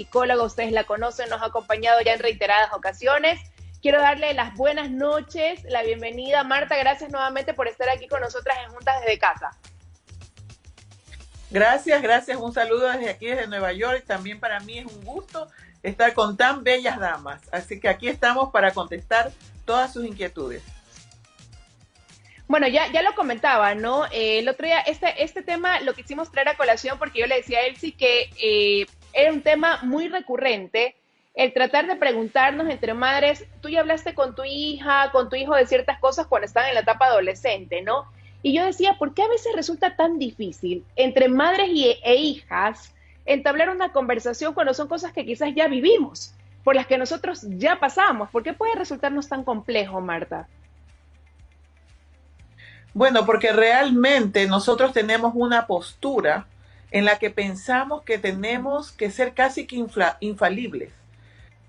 psicóloga, ustedes la conocen, nos ha acompañado ya en reiteradas ocasiones. Quiero darle las buenas noches, la bienvenida. Marta, gracias nuevamente por estar aquí con nosotras en Juntas desde Casa. Gracias, gracias. Un saludo desde aquí, desde Nueva York. También para mí es un gusto estar con tan bellas damas. Así que aquí estamos para contestar todas sus inquietudes. Bueno, ya lo comentaba, ¿no? El otro día, este tema lo quisimos traer a colación porque yo le decía a Elsie que era un tema muy recurrente, el tratar de preguntarnos entre madres, tú ya hablaste con tu hija, con tu hijo de ciertas cosas cuando están en la etapa adolescente, ¿no? Y yo decía, ¿por qué a veces resulta tan difícil entre madres e hijas entablar una conversación cuando son cosas que quizás ya vivimos, por las que nosotros ya pasamos? ¿Por qué puede resultarnos tan complejo, Marta? Bueno, porque realmente nosotros tenemos una postura en la que pensamos que tenemos que ser casi que infalibles.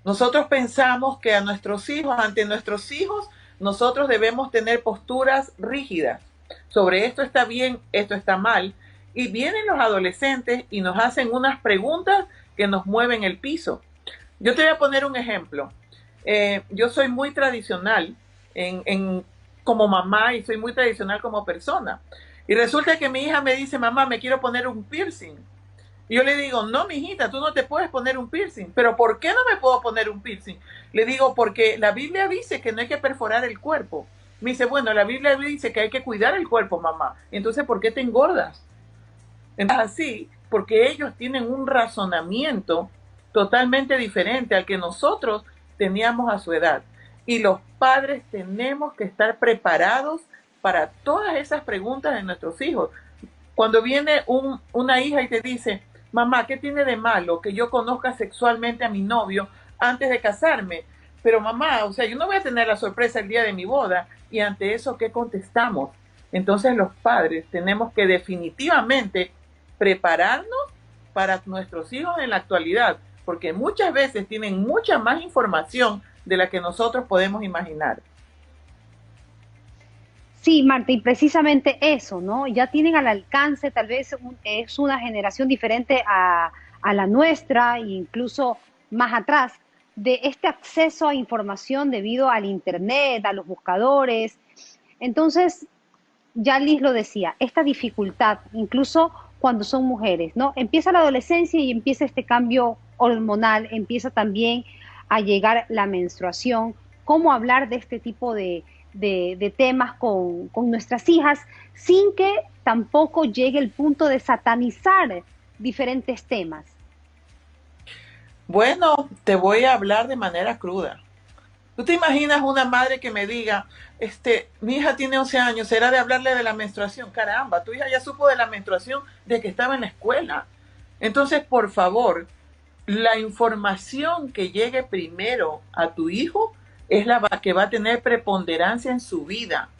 Nosotros pensamos que a nuestros hijos, ante nuestros hijos, nosotros debemos tener posturas rígidas. Sobre esto está bien, esto está mal. Y vienen los adolescentes y nos hacen unas preguntas que nos mueven el piso. Yo te voy a poner un ejemplo. Yo soy muy tradicional como mamá y soy muy tradicional como persona. Y resulta que mi hija me dice, mamá, me quiero poner un piercing. Y yo le digo, no, mijita, tú no te puedes poner un piercing. ¿Pero por qué no me puedo poner un piercing? Le digo, porque la Biblia dice que no hay que perforar el cuerpo. Me dice, bueno, la Biblia dice que hay que cuidar el cuerpo, mamá. Entonces, ¿por qué te engordas? Entonces, así, porque ellos tienen un razonamiento totalmente diferente al que nosotros teníamos a su edad. Y los padres tenemos que estar preparados para todas esas preguntas de nuestros hijos. Cuando viene una hija y te dice, mamá, ¿qué tiene de malo que yo conozca sexualmente a mi novio antes de casarme? Pero mamá, o sea, yo no voy a tener la sorpresa el día de mi boda. Y ante eso, ¿qué contestamos? Entonces los padres tenemos que definitivamente prepararnos para nuestros hijos en la actualidad, porque muchas veces tienen mucha más información de la que nosotros podemos imaginar. Sí, Marta, y precisamente eso, ¿no? Ya tienen al alcance, tal vez es una generación diferente a la nuestra, e incluso más atrás, de este acceso a información debido al Internet, a los buscadores. Entonces, ya Liz lo decía, esta dificultad, incluso cuando son mujeres, ¿no? Empieza la adolescencia y empieza este cambio hormonal, empieza también a llegar la menstruación, cómo hablar de este tipo de temas con nuestras hijas sin que tampoco llegue el punto de satanizar diferentes temas. Bueno, te voy a hablar de manera cruda. ¿Tú te imaginas una madre que me diga, mi hija tiene 11 años, será de hablarle de la menstruación? Caramba, tu hija ya supo de la menstruación de que estaba en la escuela. Entonces, por favor, la información que llegue primero a tu hijo es la que va a tener preponderancia en su vida.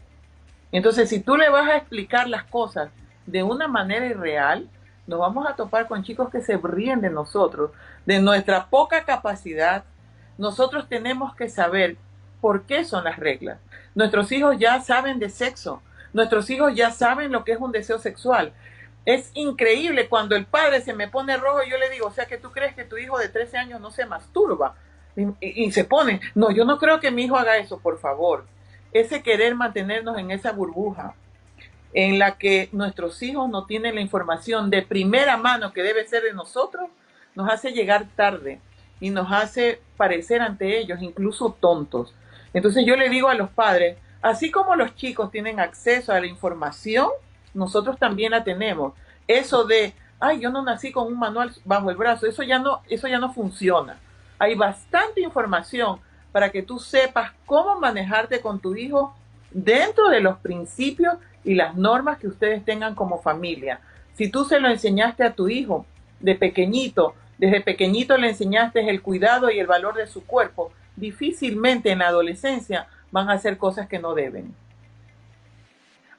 Entonces, si tú le vas a explicar las cosas de una manera irreal, nos vamos a topar con chicos que se ríen de nosotros, de nuestra poca capacidad. Nosotros tenemos que saber por qué son las reglas. Nuestros hijos ya saben de sexo. Nuestros hijos ya saben lo que es un deseo sexual. Es increíble cuando el padre se me pone rojo y yo le digo, o sea, que tú crees que tu hijo de 13 años no se masturba. Y se pone, no, yo no creo que mi hijo haga eso, por favor. Ese querer mantenernos en esa burbuja en la que nuestros hijos no tienen la información de primera mano que debe ser de nosotros, nos hace llegar tarde y nos hace parecer ante ellos incluso tontos. Entonces yo le digo a los padres, así como los chicos tienen acceso a la información, nosotros también la tenemos. Eso de, ay, yo no nací con un manual bajo el brazo, eso ya no funciona. Hay bastante información para que tú sepas cómo manejarte con tu hijo dentro de los principios y las normas que ustedes tengan como familia. Si tú se lo enseñaste a tu hijo de pequeñito, desde pequeñito le enseñaste el cuidado y el valor de su cuerpo, difícilmente en la adolescencia van a hacer cosas que no deben.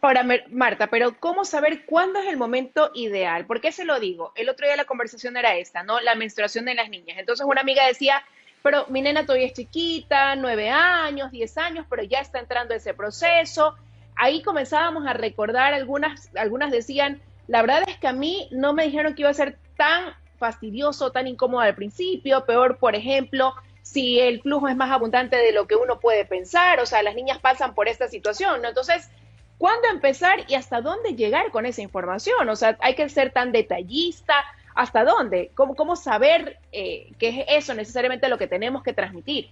Ahora, Marta, pero ¿cómo saber cuándo es el momento ideal? ¿Por qué se lo digo? El otro día la conversación era esta, ¿no? La menstruación de las niñas. Entonces una amiga decía, pero mi nena todavía es chiquita, 9 años, 10 años, pero ya está entrando ese proceso. Ahí comenzábamos a recordar, algunas decían, la verdad es que a mí no me dijeron que iba a ser tan fastidioso, tan incómodo al principio, peor, por ejemplo, si el flujo es más abundante de lo que uno puede pensar, o sea, las niñas pasan por esta situación, ¿no? Entonces, ¿cuándo empezar y hasta dónde llegar con esa información? O sea, hay que ser tan detallista, ¿hasta dónde? ¿Cómo saber que es eso necesariamente lo que tenemos que transmitir?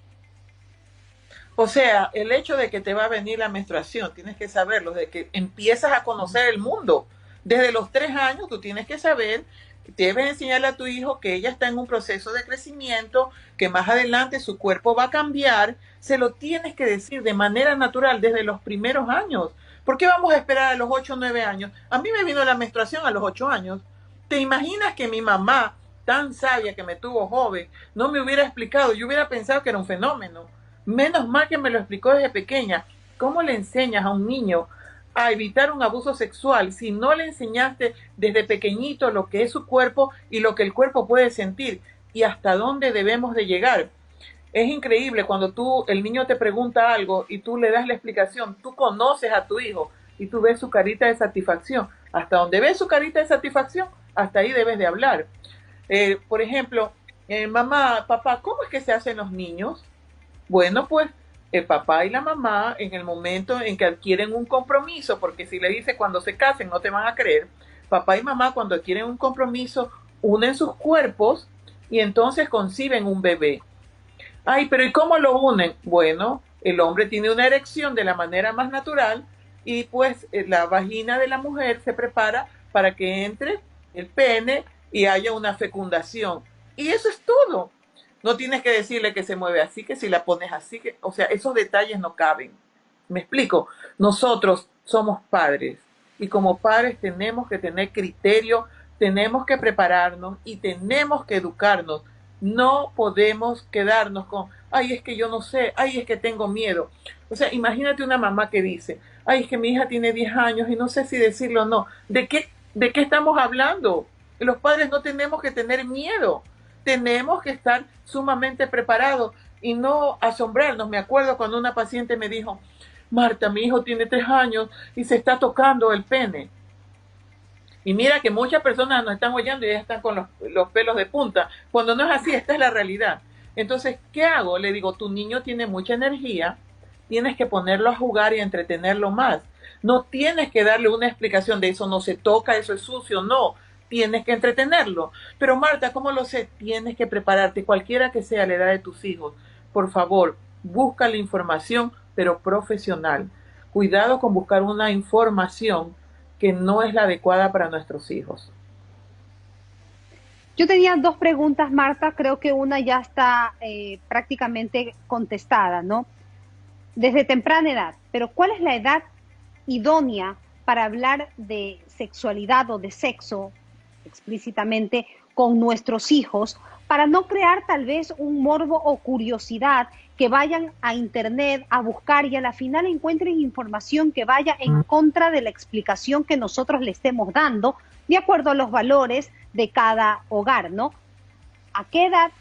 O sea, el hecho de que te va a venir la menstruación, tienes que saberlo, de que empiezas a conocer el mundo. Desde los 3 años tú tienes que saber, debes enseñarle a tu hijo que ella está en un proceso de crecimiento, que más adelante su cuerpo va a cambiar. Se lo tienes que decir de manera natural desde los primeros años. ¿Por qué vamos a esperar a los 8 o 9 años? A mí me vino la menstruación a los 8 años. ¿Te imaginas que mi mamá, tan sabia que me tuvo joven, no me hubiera explicado? Yo hubiera pensado que era un fenómeno. Menos mal que me lo explicó desde pequeña. ¿Cómo le enseñas a un niño a evitar un abuso sexual si no le enseñaste desde pequeñito lo que es su cuerpo y lo que el cuerpo puede sentir y hasta dónde debemos de llegar? Es increíble cuando el niño te pregunta algo y tú le das la explicación, tú conoces a tu hijo y tú ves su carita de satisfacción. Hasta donde ves su carita de satisfacción, hasta ahí debes de hablar. Por ejemplo, mamá, papá, ¿cómo es que se hacen los niños? Bueno, pues el papá y la mamá, en el momento en que adquieren un compromiso, porque si le dice cuando se casen no te van a creer, papá y mamá cuando adquieren un compromiso unen sus cuerpos y entonces conciben un bebé. Ay, pero ¿y cómo lo unen? Bueno, el hombre tiene una erección de la manera más natural y pues la vagina de la mujer se prepara para que entre el pene y haya una fecundación. Y eso es todo. No tienes que decirle que se mueve así, que si la pones así, o sea, esos detalles no caben. ¿Me explico? Nosotros somos padres y como padres tenemos que tener criterio, tenemos que prepararnos y tenemos que educarnos. No podemos quedarnos con, ay, es que yo no sé, ay, es que tengo miedo. O sea, imagínate una mamá que dice, ay, es que mi hija tiene 10 años y no sé si decirlo o no. ¿De qué estamos hablando? Los padres no tenemos que tener miedo. Tenemos que estar sumamente preparados y no asombrarnos. Me acuerdo cuando una paciente me dijo, Marta, mi hijo tiene 3 años y se está tocando el pene. Y mira que muchas personas nos están oyendo y ya están con los pelos de punta. Cuando no es así, esta es la realidad. Entonces, ¿qué hago? Le digo, tu niño tiene mucha energía, tienes que ponerlo a jugar y a entretenerlo más. No tienes que darle una explicación de eso no se toca, eso es sucio, no. Tienes que entretenerlo. Pero Marta, ¿cómo lo sé? Tienes que prepararte, cualquiera que sea la edad de tus hijos. Por favor, busca la información, pero profesional. Cuidado con buscar una información que no es la adecuada para nuestros hijos. Yo tenía dos preguntas, Marta, creo que una ya está prácticamente contestada, ¿no? Desde temprana edad, pero ¿cuál es la edad idónea para hablar de sexualidad o de sexo explícitamente con nuestros hijos para no crear tal vez un morbo o curiosidad que vayan a internet a buscar y a la final encuentren información que vaya en contra de la explicación que nosotros le estemos dando de acuerdo a los valores de cada hogar, ¿no? ¿A qué edad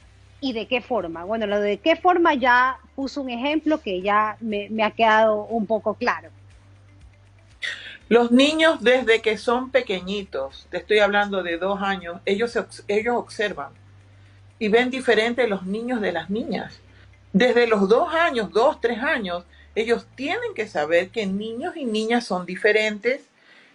y de qué forma? Bueno, lo de qué forma ya puso un ejemplo que ya me ha quedado un poco claro. Los niños desde que son pequeñitos, te estoy hablando de 2 años, ellos observan y ven diferente los niños de las niñas. Desde los 2 años, 2, 3 años, ellos tienen que saber que niños y niñas son diferentes,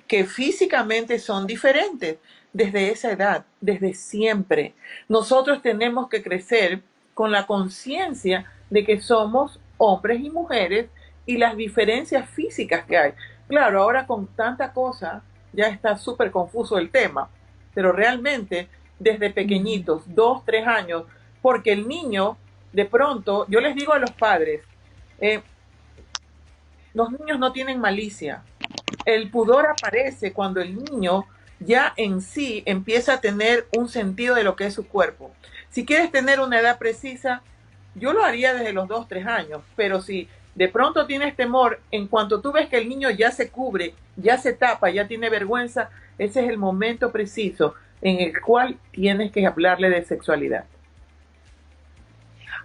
que físicamente son diferentes. Desde esa edad, desde siempre. Nosotros tenemos que crecer con la conciencia de que somos hombres y mujeres y las diferencias físicas que hay. Claro, ahora con tanta cosa ya está súper confuso el tema, pero realmente desde pequeñitos, 2, 3 años, porque el niño, de pronto, yo les digo a los padres, los niños no tienen malicia. El pudor aparece cuando el niño ya en sí empieza a tener un sentido de lo que es su cuerpo. Si quieres tener una edad precisa, yo lo haría desde los 2, 3 años, pero si de pronto tienes temor, en cuanto tú ves que el niño ya se cubre, ya se tapa, ya tiene vergüenza, ese es el momento preciso en el cual tienes que hablarle de sexualidad.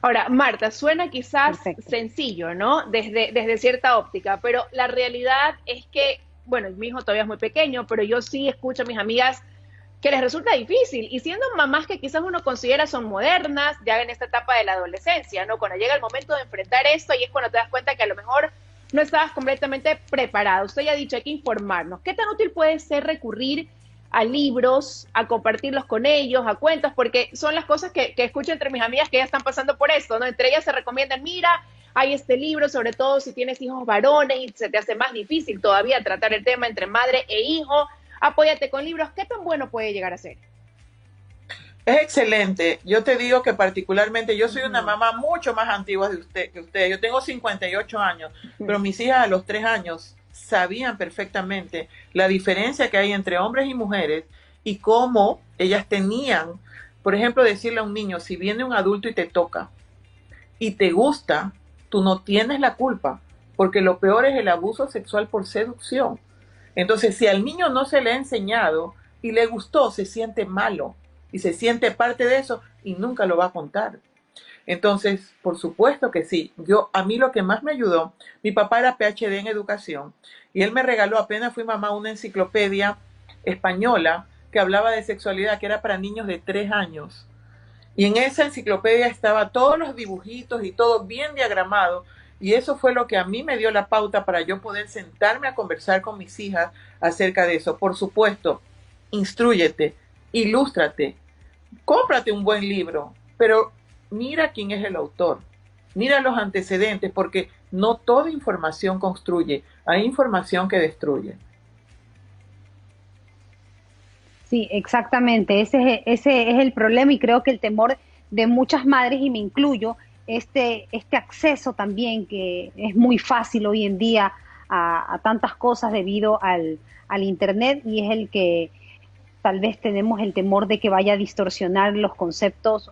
Ahora, Marta, suena quizás Perfecto. sencillo, ¿no? Desde cierta óptica, pero la realidad es que, bueno, mi hijo todavía es muy pequeño, pero yo sí escucho a mis amigas que les resulta difícil. Y siendo mamás que quizás uno considera son modernas, ya en esta etapa de la adolescencia, ¿no? Cuando llega el momento de enfrentar esto, y es cuando te das cuenta que a lo mejor no estabas completamente preparado. Usted ya ha dicho, hay que informarnos. ¿Qué tan útil puede ser recurrir a libros, a compartirlos con ellos, a cuentos? Porque son las cosas que escucho entre mis amigas que ya están pasando por esto, ¿no? Entre ellas se recomiendan, mira, hay este libro, sobre todo si tienes hijos varones y se te hace más difícil todavía tratar el tema entre madre e hijo, apóyate con libros. ¿Qué tan bueno puede llegar a ser? Es excelente. Yo te digo que particularmente yo soy una mamá mucho más antigua que usted. Yo tengo 58 años, pero mis hijas a los 3 años sabían perfectamente la diferencia que hay entre hombres y mujeres y cómo ellas tenían, por ejemplo, decirle a un niño, si viene un adulto y te toca y te gusta, tú no tienes la culpa, porque lo peor es el abuso sexual por seducción. Entonces, si al niño no se le ha enseñado y le gustó, se siente malo y se siente parte de eso y nunca lo va a contar. Entonces, por supuesto que sí. A mí lo que más me ayudó, mi papá era PhD en educación y él me regaló, apenas fui mamá, una enciclopedia española que hablaba de sexualidad, que era para niños de 3 años. Y en esa enciclopedia estaba todos los dibujitos y todo bien diagramado. Y eso fue lo que a mí me dio la pauta para yo poder sentarme a conversar con mis hijas acerca de eso. Por supuesto, instrúyete, ilústrate, cómprate un buen libro, pero mira quién es el autor, mira los antecedentes, porque no toda información construye, hay información que destruye. Sí, exactamente. Ese es el problema y creo que el temor de muchas madres, y me incluyo, este acceso también que es muy fácil hoy en día a tantas cosas debido al Internet, y es el que tal vez tenemos el temor de que vaya a distorsionar los conceptos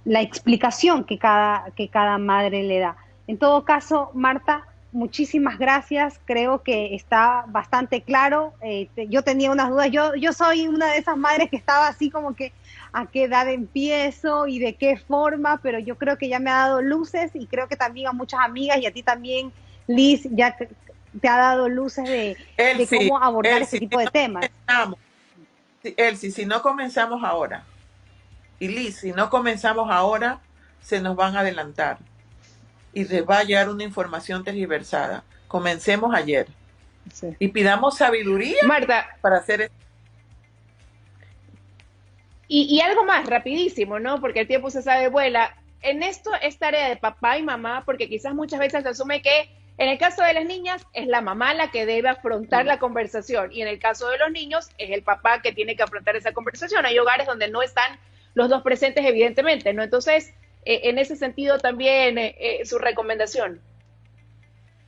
la explicación que cada madre le da. En todo caso, Marta, muchísimas gracias. Creo que está bastante claro. Yo tenía unas dudas. Yo soy una de esas madres que estaba así como que a qué edad empiezo y de qué forma, pero yo creo que ya me ha dado luces y creo que también a muchas amigas y a ti también, Liz, ya te ha dado luces de cómo abordar este tipo de temas. Elsie, si no comenzamos ahora, y Liz, si no comenzamos ahora, se nos van a adelantar y les va a llegar una información tergiversada. Comencemos ayer. Sí. Y pidamos sabiduría, Marta, para hacer esto. Y algo más, rapidísimo, ¿no? Porque el tiempo se sabe vuela. En esto es tarea de papá y mamá, porque quizás muchas veces se asume que en el caso de las niñas es la mamá la que debe afrontar la conversación, y en el caso de los niños es el papá que tiene que afrontar esa conversación. Hay hogares donde no están los dos presentes, evidentemente, ¿no? Entonces, en ese sentido también su recomendación.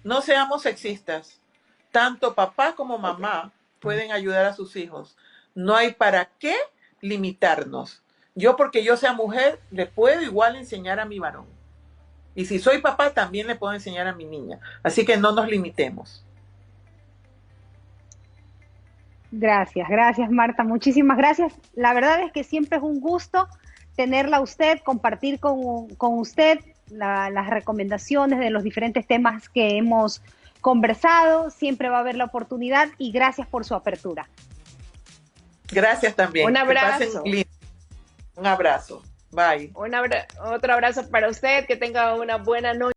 No seamos sexistas. Tanto papá como mamá pueden ayudar a sus hijos. No hay para qué limitarnos. Yo, porque yo sea mujer, le puedo igual enseñar a mi varón. Y si soy papá, también le puedo enseñar a mi niña. Así que no nos limitemos. Gracias, gracias Marta, muchísimas gracias. La verdad es que siempre es un gusto tenerla a usted, compartir con usted las recomendaciones de los diferentes temas que hemos conversado. Siempre va a haber la oportunidad y gracias por su apertura. Gracias también. Un abrazo. Un abrazo. Bye. Otro abrazo para usted, que tenga una buena noche.